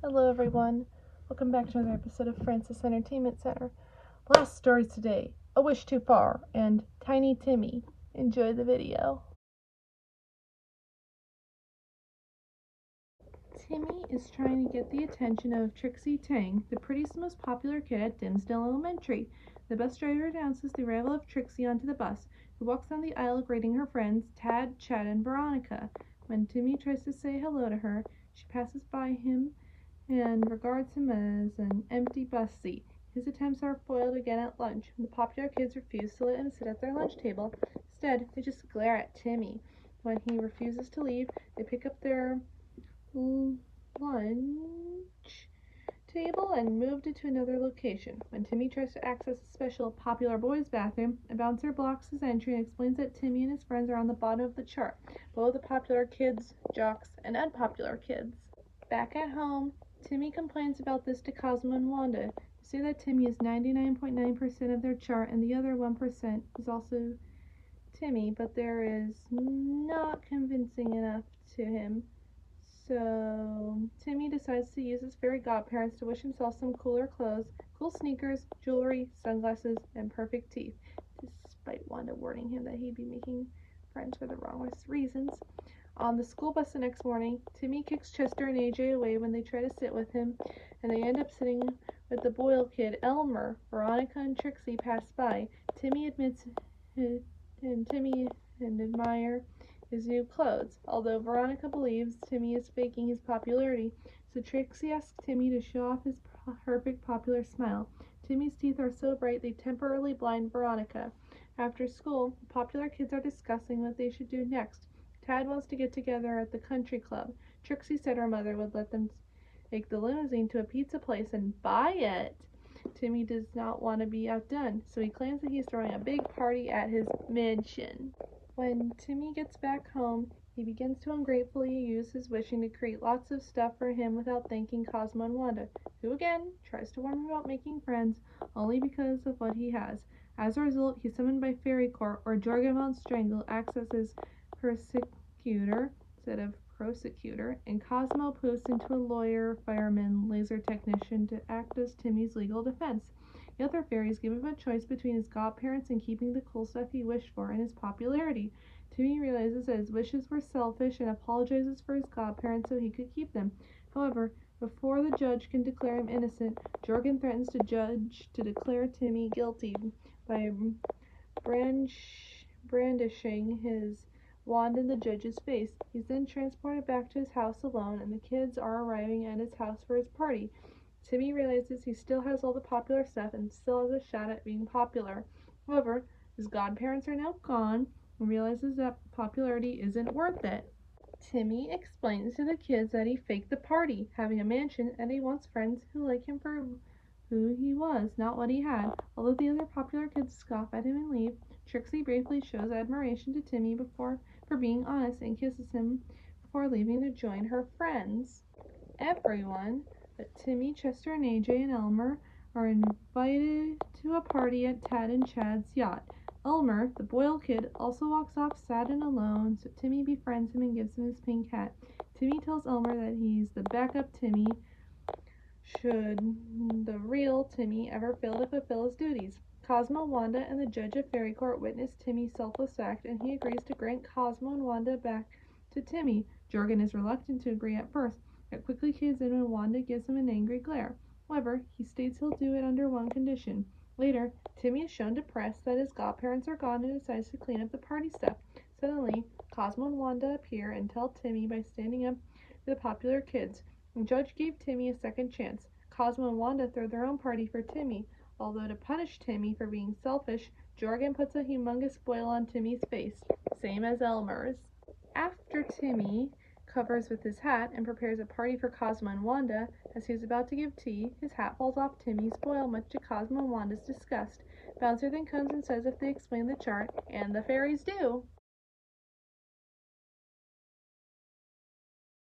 Hello everyone, welcome back to another episode of Francis Entertainment Center. Last stories today, A Wish Too Far and Tiny Timmy. Enjoy the video. Timmy is trying to get the attention of Trixie Tang, the prettiest and most popular kid at Dimsdale Elementary. The bus driver announces the arrival of Trixie onto the bus, who walks down the aisle greeting her friends Tad, Chad, and Veronica. When Timmy tries to say hello to her, she passes by him and regards him as an empty bus seat. His attempts are foiled again at lunch. The popular kids refuse to let him sit at their lunch table. Instead, they just glare at Timmy. When he refuses to leave, they pick up their lunch table and moved it to another location. When Timmy tries to access a special popular boys bathroom, a bouncer blocks his entry and explains that Timmy and his friends are on the bottom of the chart, below the popular kids, jocks, and unpopular kids. Back at home, Timmy complains about this to Cosmo and Wanda, who say that Timmy is 99.9% of their chart and the other 1% is also Timmy, but there is not convincing enough to him. So Timmy decides to use his fairy godparents to wish himself some cooler clothes, cool sneakers, jewelry, sunglasses, and perfect teeth, despite Wanda warning him that he'd be making friends for the wrongest reasons. On the school bus the next morning, Timmy kicks Chester and AJ away when they try to sit with him, and they end up sitting with the Boyle kid, Elmer. Veronica and Trixie pass by. Timmy admits and Timmy and admire his new clothes, although Veronica believes Timmy is faking his popularity, so Trixie asks Timmy to show off his perfect popular smile. Timmy's teeth are so bright they temporarily blind Veronica. After school, the popular kids are discussing what they should do next. Tad wants to get together at the country club. Trixie said her mother would let them take the limousine to a pizza place and buy it. Timmy does not want to be outdone, so he claims that he's throwing a big party at his mansion. When Timmy gets back home, he begins to ungratefully use his wishing to create lots of stuff for him without thanking Cosmo and Wanda, who again tries to warn him about making friends only because of what he has. As a result, he's summoned by Fairy Court, where Jorgen von Strangle acts as his persecutor instead of prosecutor, and Cosmo posts into a lawyer, fireman, laser technician to act as Timmy's legal defense. The other fairies give him a choice between his godparents and keeping the cool stuff he wished for and his popularity. Timmy realizes that his wishes were selfish and apologizes for his godparents so he could keep them. However, before the judge can declare him innocent, Jorgen threatens the judge to declare Timmy guilty by brandishing his wand in the judge's face. He's then transported back to his house alone, and the kids are arriving at his house for his party. Timmy realizes he still has all the popular stuff and still has a shot at being popular. However, his godparents are now gone and realizes that popularity isn't worth it. Timmy explains to the kids that he faked the party, having a mansion, and he wants friends who like him for who he was, not what he had. Although the other popular kids scoff at him and leave, Trixie briefly shows admiration to Timmy for being honest and kisses him before leaving to join her friends. Everyone but Timmy, Chester, and AJ and Elmer are invited to a party at Tad and Chad's yacht. Elmer, the Boyle kid, also walks off sad and alone, so Timmy befriends him and gives him his pink hat. Timmy tells Elmer that he's the backup Timmy should the real Timmy ever fail to fulfill his duties. Cosmo, Wanda, and the judge of Fairy Court witness Timmy's selfless act, and he agrees to grant Cosmo and Wanda back to Timmy. Jorgen is reluctant to agree at first, but quickly caves in when Wanda gives him an angry glare. However, he states he'll do it under one condition. Later, Timmy is shown depressed that his godparents are gone and decides to clean up the party stuff. Suddenly, Cosmo and Wanda appear and tell Timmy by standing up to the popular kids. The judge gave Timmy a second chance. Cosmo and Wanda throw their own party for Timmy, although to punish Timmy for being selfish, Jorgen puts a humongous boil on Timmy's face, same as Elmer's. After Timmy covers with his hat and prepares a party for Cosmo and Wanda, as he is about to give tea, his hat falls off Timmy's boil, much to Cosmo and Wanda's disgust. Bouncer then comes and says if they explain the chart, and the fairies do,